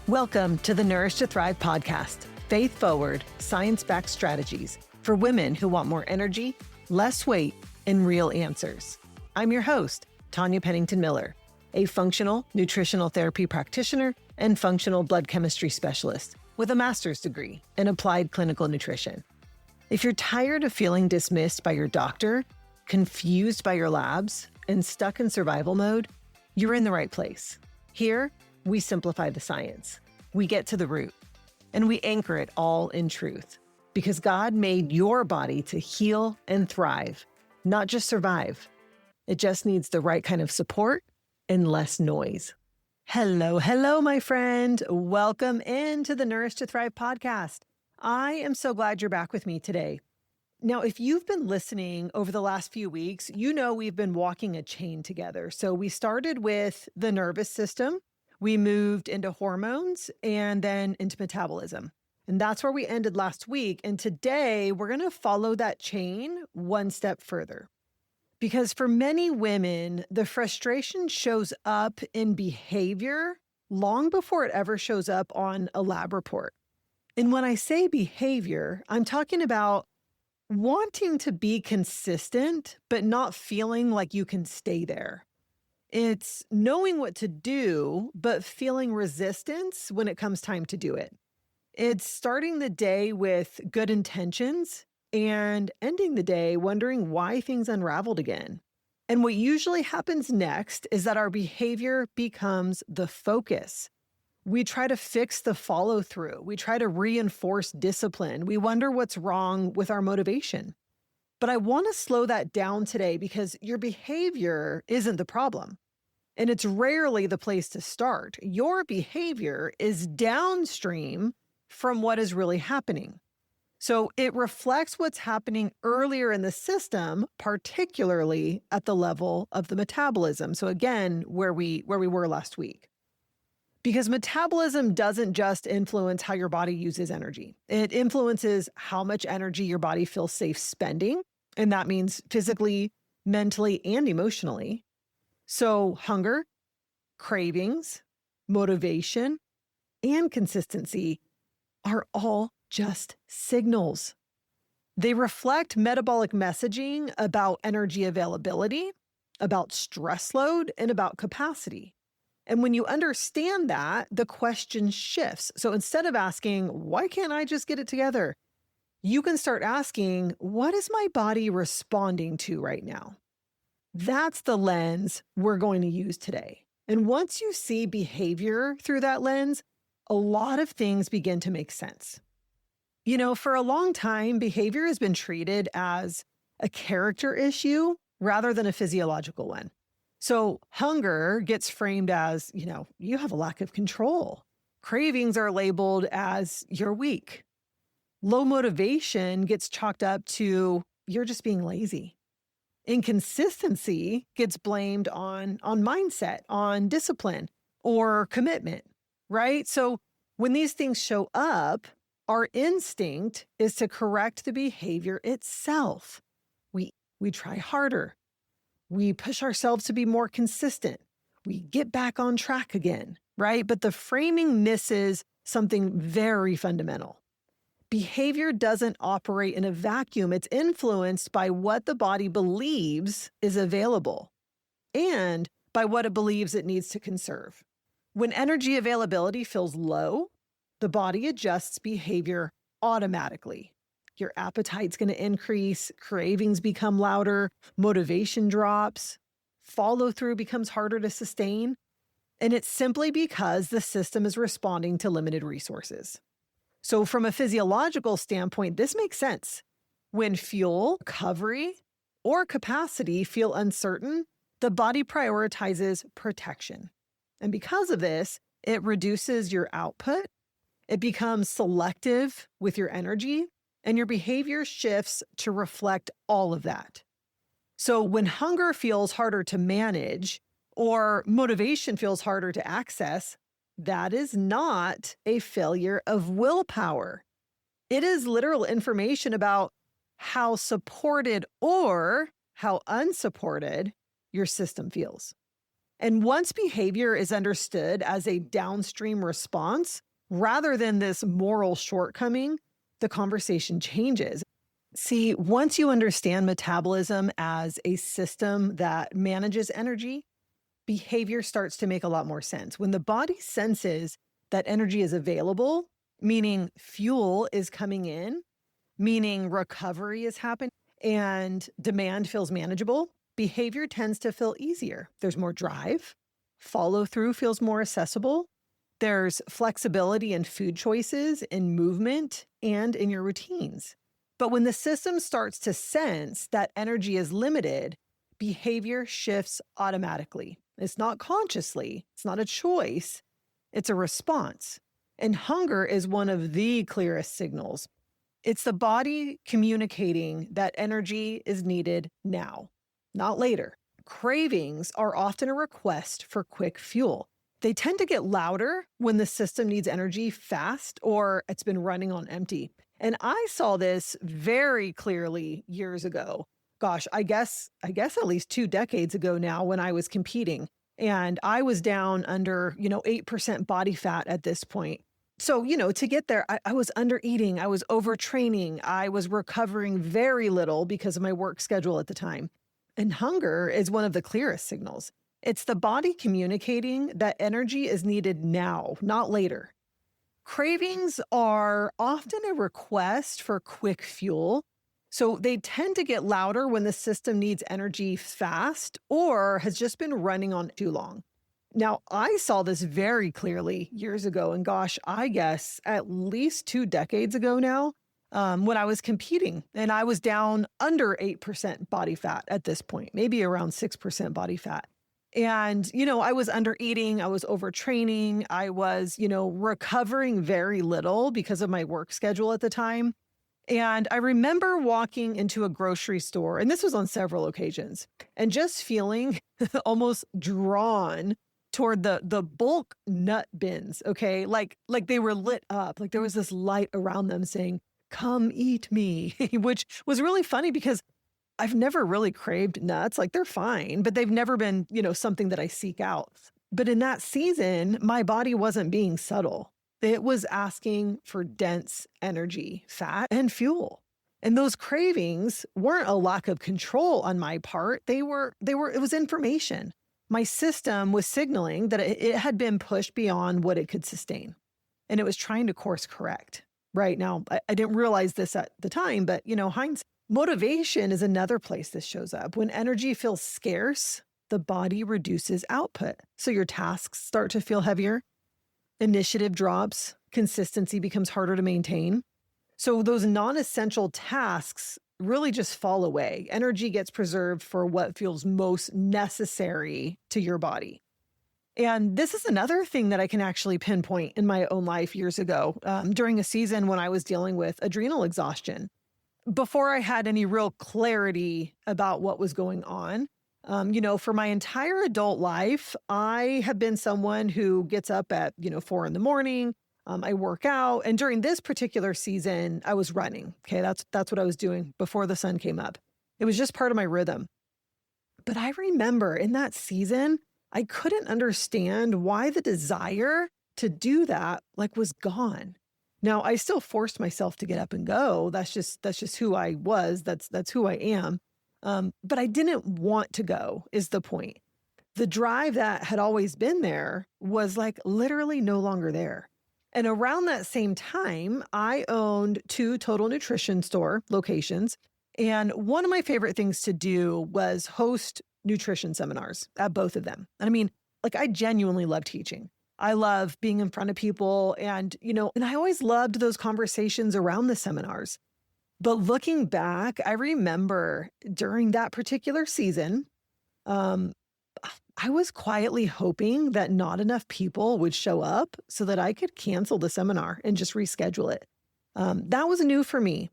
Welcome to the Nourish to Thrive podcast, faith-forward, science-backed strategies for women who want more energy, less weight, and real answers. I'm your host, Tanya Pennington-Miller, a functional nutritional therapy practitioner and functional blood chemistry specialist with a master's degree in applied clinical nutrition. If you're tired of feeling dismissed by your doctor, confused by your labs, and stuck in survival mode, you're in the right place. Here, we simplify the science. We get to the root, and we anchor it all in truth. Because God made your body to heal and thrive, not just survive. It just needs the right kind of support and less noise. Hello, my friend. Welcome into the Nourish to Thrive podcast. I am so glad you're back with me today. Now, if you've been listening over the last few weeks, you know we've been walking a chain together. So we started with the nervous system, we moved into hormones, and then into metabolism. And that's where we ended last week. And today we're going to follow that chain one step further. Because for many women, the frustration shows up in behavior long before it ever shows up on a lab report. And when I say behavior, I'm talking about wanting to be consistent, but not feeling like you can stay there. It's knowing what to do, but feeling resistance when it comes time to do it. It's starting the day with good intentions and ending the day wondering why things unraveled again. And what usually happens next is that our behavior becomes the focus. We try to fix the follow through. We try to reinforce discipline. We wonder what's wrong with our motivation. But I want to slow that down today because your behavior isn't the problem. And it's rarely the place to start. Your behavior is downstream from what is really happening. So it reflects what's happening earlier in the system, particularly at the level of the metabolism. So again, where we were last week. Because metabolism doesn't just influence how your body uses energy. It influences how much energy your body feels safe spending. And that means physically, mentally, and emotionally. So hunger, cravings, motivation, and consistency are all just signals. They reflect metabolic messaging about energy availability, about stress load, and about capacity. And when you understand that, the question shifts. So instead of asking, why can't I just get it together? You can start asking, what is my body responding to right now? That's the lens we're going to use today. And once you see behavior through that lens, a lot of things begin to make sense. You know, for a long time, behavior has been treated as a character issue rather than a physiological one. So hunger gets framed as, you have a lack of control. Cravings are labeled as you're weak. Low motivation gets chalked up to you're just being lazy. Inconsistency gets blamed on mindset, on discipline, or commitment, right? So when these things show up, our instinct is to correct the behavior itself. We try harder. We push ourselves to be more consistent. We get back on track again, right? But the framing misses something very fundamental. Behavior doesn't operate in a vacuum. It's influenced by what the body believes is available and by what it believes it needs to conserve. When energy availability feels low, the body adjusts behavior automatically. Your appetite's going to increase, cravings become louder, motivation drops, follow through becomes harder to sustain. And it's simply because the system is responding to limited resources. So from a physiological standpoint, this makes sense. When fuel, recovery, or capacity feel uncertain, the body prioritizes protection. And because of this, it reduces your output, it becomes selective with your energy, and your behavior shifts to reflect all of that. So when hunger feels harder to manage or motivation feels harder to access, that is not a failure of willpower. It is literal information about how supported or how unsupported your system feels. And once behavior is understood as a downstream response rather than this moral shortcoming, the conversation changes. See, once you understand metabolism as a system that manages energy, behavior starts to make a lot more sense. When the body senses that energy is available, meaning fuel is coming in, meaning recovery is happening, and demand feels manageable, behavior tends to feel easier. There's more drive, follow through feels more accessible. There's flexibility in food choices, in movement, and in your routines. But when the system starts to sense that energy is limited, behavior shifts automatically. It's not consciously, it's not a choice, it's a response. And hunger is one of the clearest signals. It's the body communicating that energy is needed now, not later. Cravings are often a request for quick fuel. They tend to get louder when the system needs energy fast or it's been running on empty. And I saw this very clearly years ago. Gosh, I guess at least 2 decades ago now when I was competing. And I was down under, 8% body fat at this point. So, to get there, I was under eating, I was overtraining, I was recovering very little because of my work schedule at the time. And hunger is one of the clearest signals. It's the body communicating that energy is needed now, not later. Cravings are often a request for quick fuel. So they tend to get louder when the system needs energy fast or has just been running on too long. Now, I saw this very clearly years ago, and gosh, I guess at least 2 decades ago now, when I was competing, and I was down under 8% body fat at this point, maybe around 6% body fat. And, I was under eating, I was overtraining, I was, recovering very little because of my work schedule at the time. And I remember walking into a grocery store, and this was on several occasions, and just feeling almost drawn toward the bulk nut bins, okay? Like they were lit up, like there was this light around them saying, "Come eat me," which was really funny because I've never really craved nuts. Like they're fine, but they've never been, something that I seek out. But in that season, my body wasn't being subtle. It was asking for dense energy, fat, and fuel. And those cravings weren't a lack of control on my part. It was information. My system was signaling that it had been pushed beyond what it could sustain. And it was trying to course correct. Right now, I didn't realize this at the time, but hindsight. Motivation is another place this shows up. When energy feels scarce, the body reduces output. So your tasks start to feel heavier. Initiative drops. Consistency becomes harder to maintain. So those non-essential tasks really just fall away. Energy gets preserved for what feels most necessary to your body. And this is another thing that I can actually pinpoint in my own life years ago, during a season when I was dealing with adrenal exhaustion. Before I had any real clarity about what was going on, for my entire adult life, I have been someone who gets up at, 4 a.m. I work out. And during this particular season, I was running. Okay. That's what I was doing before the sun came up. It was just part of my rhythm. But I remember in that season, I couldn't understand why the desire to do that was gone. Now, I still forced myself to get up and go. That's just who I was. That's who I am. But I didn't want to go is the point. The drive that had always been there was literally no longer there. And around that same time, I owned 2 total nutrition store locations. And one of my favorite things to do was host nutrition seminars at both of them. And I mean, I genuinely love teaching. I love being in front of people and I always loved those conversations around the seminars. But looking back, I remember during that particular season, I was quietly hoping that not enough people would show up so that I could cancel the seminar and just reschedule it. That was new for me.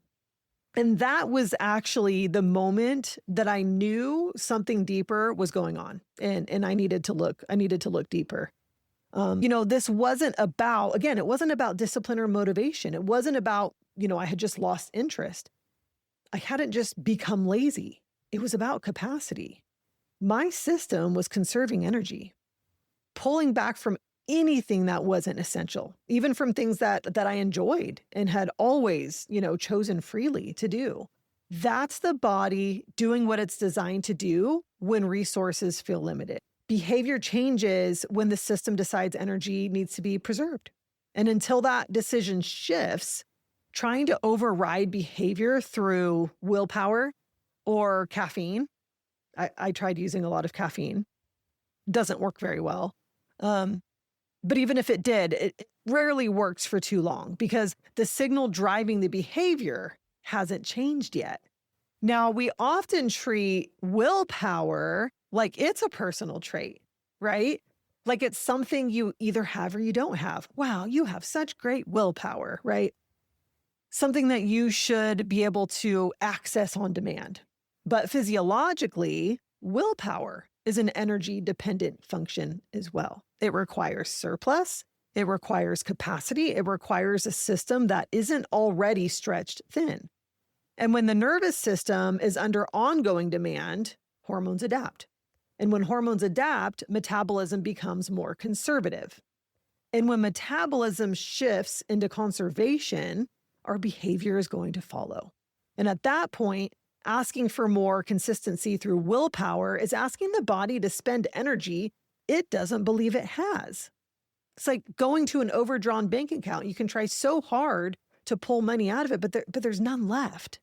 And that was actually the moment that I knew something deeper was going on and I needed to look deeper. This wasn't about, again, it wasn't about discipline or motivation. It wasn't about, I had just lost interest. I hadn't just become lazy. It was about capacity. My system was conserving energy. pulling back from anything that wasn't essential, even from things that I enjoyed and had always, chosen freely to do. That's the body doing what it's designed to do when resources feel limited. Behavior changes when the system decides energy needs to be preserved. And until that decision shifts, trying to override behavior through willpower or caffeine, I tried using a lot of caffeine, doesn't work very well. But even if it did, it rarely works for too long because the signal driving the behavior hasn't changed yet. Now, we often treat willpower like it's a personal trait, right? Like it's something you either have or you don't have. Wow, you have such great willpower, right? Something that you should be able to access on demand. But physiologically, willpower is an energy-dependent function as well. It requires surplus. It requires capacity. It requires a system that isn't already stretched thin. And when the nervous system is under ongoing demand, hormones adapt. And when hormones adapt, metabolism becomes more conservative. And when metabolism shifts into conservation, our behavior is going to follow. And at that point, asking for more consistency through willpower is asking the body to spend energy it doesn't believe it has. It's like going to an overdrawn bank account. You can try so hard to pull money out of it, but there's none left.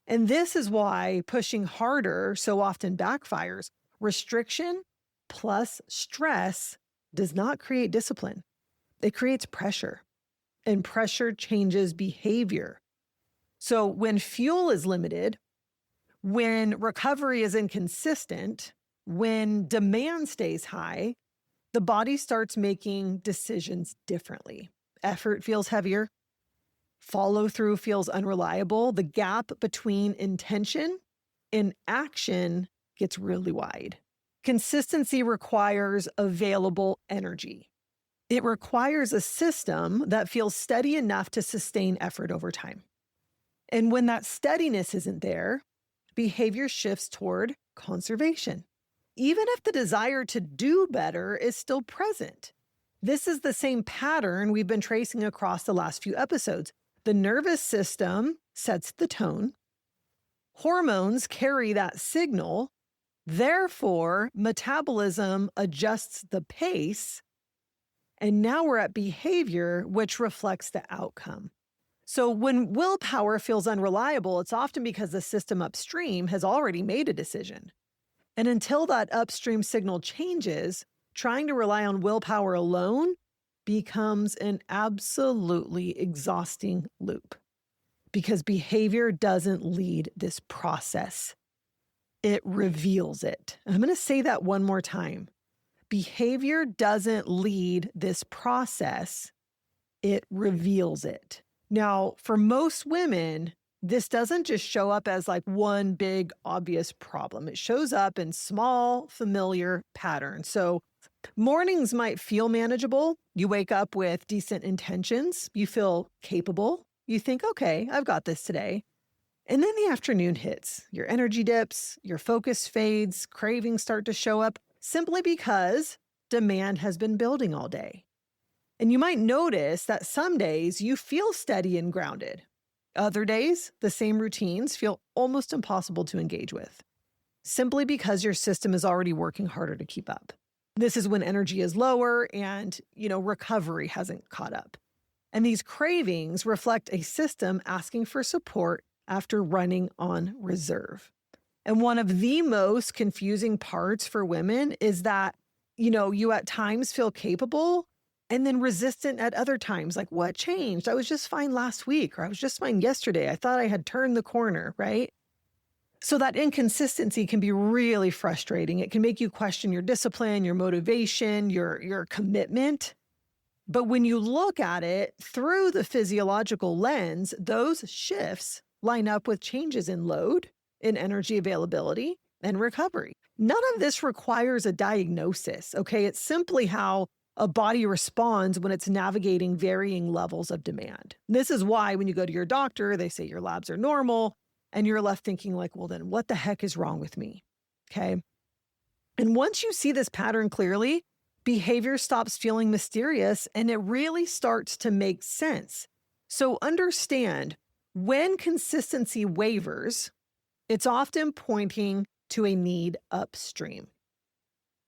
And this is why pushing harder so often backfires. Restriction plus stress does not create discipline. It creates pressure, and pressure changes behavior. So when fuel is limited, when recovery is inconsistent, when demand stays high, the body starts making decisions differently. Effort feels heavier. Follow through feels unreliable. The gap between intention and action gets really wide. Consistency requires available energy. It requires a system that feels steady enough to sustain effort over time. And when that steadiness isn't there, behavior shifts toward conservation, even if the desire to do better is still present. This is the same pattern we've been tracing across the last few episodes. The nervous system sets the tone. Hormones carry that signal. Therefore, metabolism adjusts the pace. And now we're at behavior, which reflects the outcome. So when willpower feels unreliable, it's often because the system upstream has already made a decision. And until that upstream signal changes, trying to rely on willpower alone becomes an absolutely exhausting loop because behavior doesn't lead this process. It reveals it. And I'm going to say that one more time. Behavior doesn't lead this process. It reveals it. Now, for most women, this doesn't just show up as like one big obvious problem. It shows up in small, familiar patterns. So mornings might feel manageable. You wake up with decent intentions. You feel capable. You think, okay, I've got this today. And then the afternoon hits. Your energy dips, your focus fades, cravings start to show up simply because demand has been building all day. And you might notice that some days you feel steady and grounded. Other days, the same routines feel almost impossible to engage with, simply because your system is already working harder to keep up. This is when energy is lower and, recovery hasn't caught up. And these cravings reflect a system asking for support after running on reserve. And one of the most confusing parts for women is that, you at times feel capable and then resistant at other times. Like, what changed? I was just fine last week, or I was just fine yesterday. I thought I had turned the corner, right? So that inconsistency can be really frustrating. It can make you question your discipline, your motivation, your commitment. But when you look at it through the physiological lens, those shifts line up with changes in load, in energy availability, and recovery. None of this requires a diagnosis, okay? It's simply how a body responds when it's navigating varying levels of demand. This is why when you go to your doctor, they say your labs are normal, and you're left thinking like, well, then what the heck is wrong with me? Okay. And once you see this pattern clearly, behavior stops feeling mysterious and it really starts to make sense. So understand, when consistency wavers, it's often pointing to a need upstream.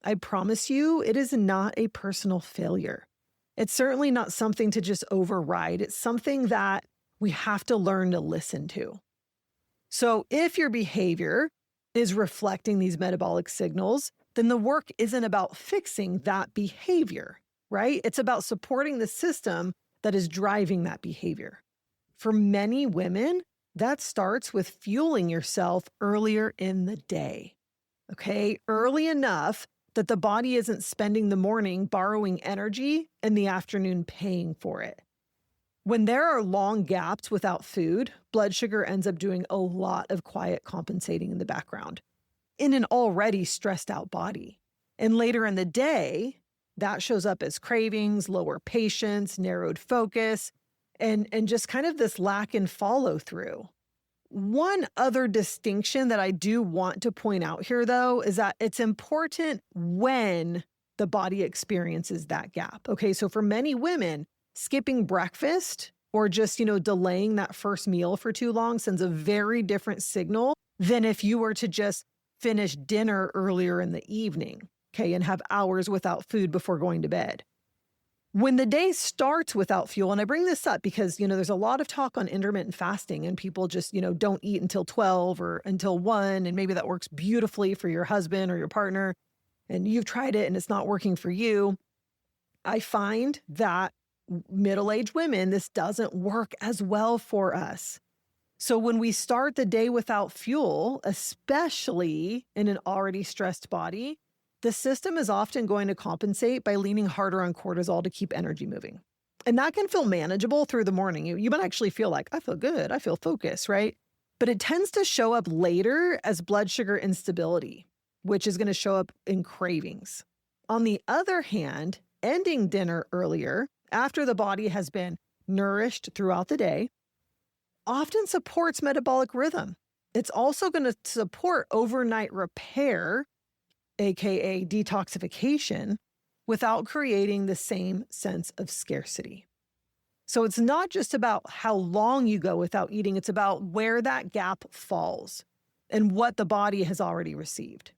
I promise you, it is not a personal failure. It's certainly not something to just override. It's something that we have to learn to listen to. So if your behavior is reflecting these metabolic signals, then the work isn't about fixing that behavior, right? It's about supporting the system that is driving that behavior. For many women, that starts with fueling yourself earlier in the day, okay? Early enough that the body isn't spending the morning borrowing energy and the afternoon paying for it. When there are long gaps without food, blood sugar ends up doing a lot of quiet compensating in the background in an already stressed out body. And later in the day, that shows up as cravings, lower patience, narrowed focus, and just kind of this lack in follow through. One other distinction that I do want to point out here, though, is that it's important when the body experiences that gap. Okay, so for many women, skipping breakfast or just, delaying that first meal for too long sends a very different signal than if you were to just finish dinner earlier in the evening, okay, and have hours without food before going to bed. When the day starts without fuel, and I bring this up because, there's a lot of talk on intermittent fasting and people just, don't eat until 12 or until 1, and maybe that works beautifully for your husband or your partner, and you've tried it and it's not working for you. I find that middle-aged women, this doesn't work as well for us. So when we start the day without fuel, especially in an already stressed body, the system is often going to compensate by leaning harder on cortisol to keep energy moving. And that can feel manageable through the morning. You might actually feel like, I feel good, I feel focused, right? But it tends to show up later as blood sugar instability, which is going to show up in cravings. On the other hand, ending dinner earlier, after the body has been nourished throughout the day, often supports metabolic rhythm. It's also going to support overnight repair, aka detoxification, without creating the same sense of scarcity. So it's not just about how long you go without eating, it's about where that gap falls and what the body has already received.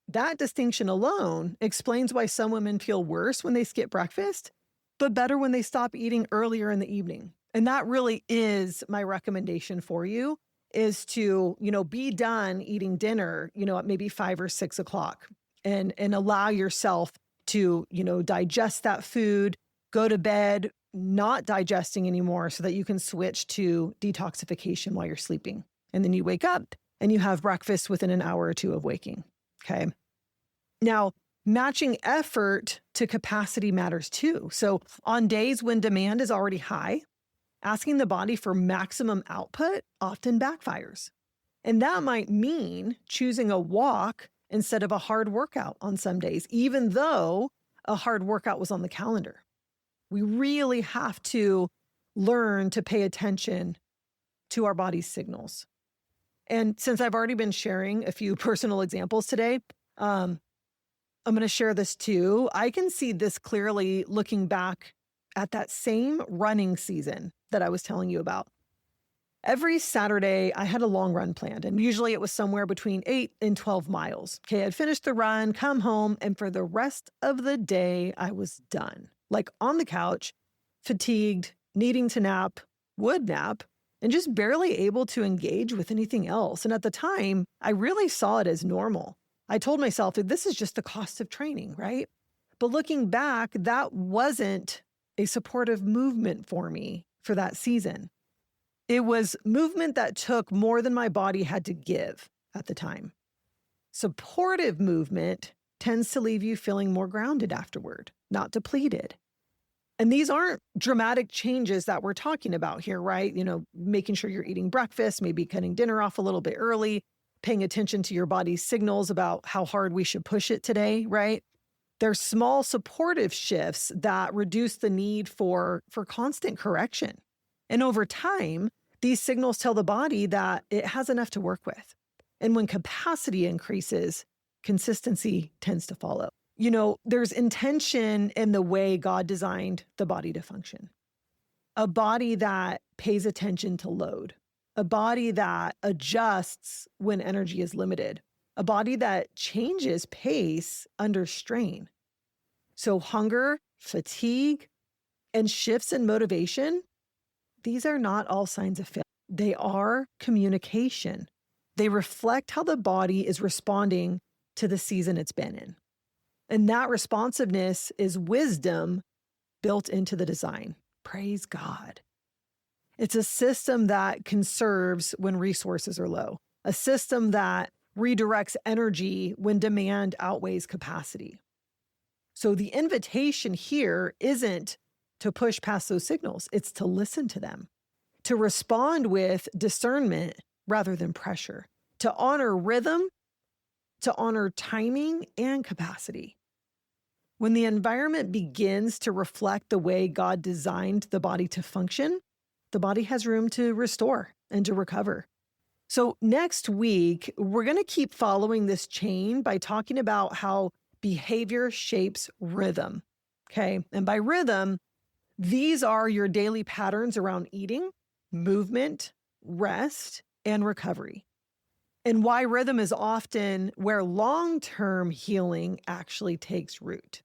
That distinction alone explains why some women feel worse when they skip breakfast, but better when they stop eating earlier in the evening. And that really is my recommendation for you, is to, be done eating dinner, at maybe 5 or 6 o'clock and allow yourself to, digest that food, go to bed, not digesting anymore so that you can switch to detoxification while you're sleeping. And then you wake up and you have breakfast within an hour or two of waking. Okay. Now, matching effort to capacity matters too. So on days when demand is already high, asking the body for maximum output often backfires. And that might mean choosing a walk instead of a hard workout on some days, even though a hard workout was on the calendar. We really have to learn to pay attention to our body's signals. And since I've already been sharing a few personal examples today, I'm going to share this too. I can see this clearly looking back at that same running season that I was telling you about. Every Saturday, I had a long run planned, and usually it was somewhere between 8 and 12 miles. Okay, I'd finish the run, come home, and for the rest of the day, I was done. Like on the couch, fatigued, needing to nap, would nap, and just barely able to engage with anything else. And at the time, I really saw it as normal. I told myself that this is just the cost of training, right? But looking back, that wasn't a supportive movement for me for that season. It was movement that took more than my body had to give at the time. Supportive movement tends to leave you feeling more grounded afterward, not depleted. And these aren't dramatic changes that we're talking about here, right? Making sure you're eating breakfast, maybe cutting dinner off a little bit early, paying attention to your body's signals about how hard we should push it today, right? There's small supportive shifts that reduce the need for constant correction. And over time, these signals tell the body that it has enough to work with. And when capacity increases, consistency tends to follow. There's intention in the way God designed the body to function. A body that pays attention to load, a body that adjusts when energy is limited, a body that changes pace under strain. So hunger, fatigue, and shifts in motivation, these are not all signs of failure. They are communication. They reflect how the body is responding to the season it's been in. And that responsiveness is wisdom built into the design. Praise God. It's a system that conserves when resources are low, a system that redirects energy when demand outweighs capacity. So the invitation here isn't to push past those signals, it's to listen to them, to respond with discernment rather than pressure, to honor rhythm, to honor timing and capacity. When the environment begins to reflect the way God designed the body to function, the body has room to restore and to recover. So next week, we're going to keep following this chain by talking about how behavior shapes rhythm. Okay. And by rhythm, these are your daily patterns around eating, movement, rest, and recovery. And why rhythm is often where long-term healing actually takes root.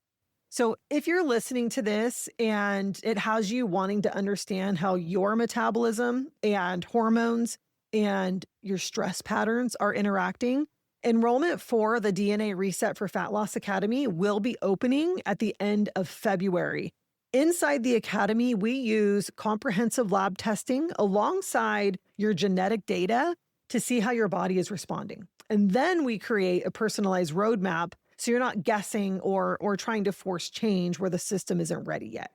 So if you're listening to this and it has you wanting to understand how your metabolism and hormones and your stress patterns are interacting, enrollment for the DNA Reset for Fat Loss Academy will be opening at the end of February. Inside the academy, we use comprehensive lab testing alongside your genetic data to see how your body is responding. And then we create a personalized roadmap so you're not guessing or trying to force change where the system isn't ready yet.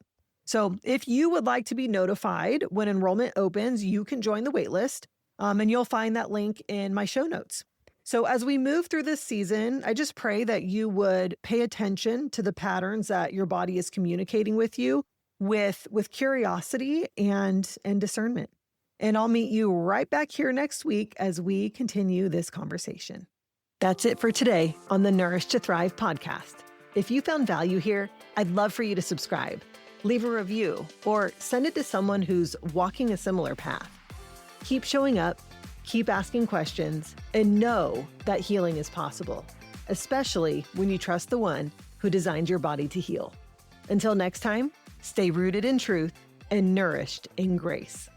So if you would like to be notified when enrollment opens, you can join the waitlist, and you'll find that link in my show notes. So as we move through this season, I just pray that you would pay attention to the patterns that your body is communicating with you with curiosity and discernment. And I'll meet you right back here next week as we continue this conversation. That's it for today on the Nourish to Thrive podcast. If you found value here, I'd love for you to subscribe, leave a review, or send it to someone who's walking a similar path. Keep showing up, keep asking questions, and know that healing is possible, especially when you trust the one who designed your body to heal. Until next time, stay rooted in truth and nourished in grace.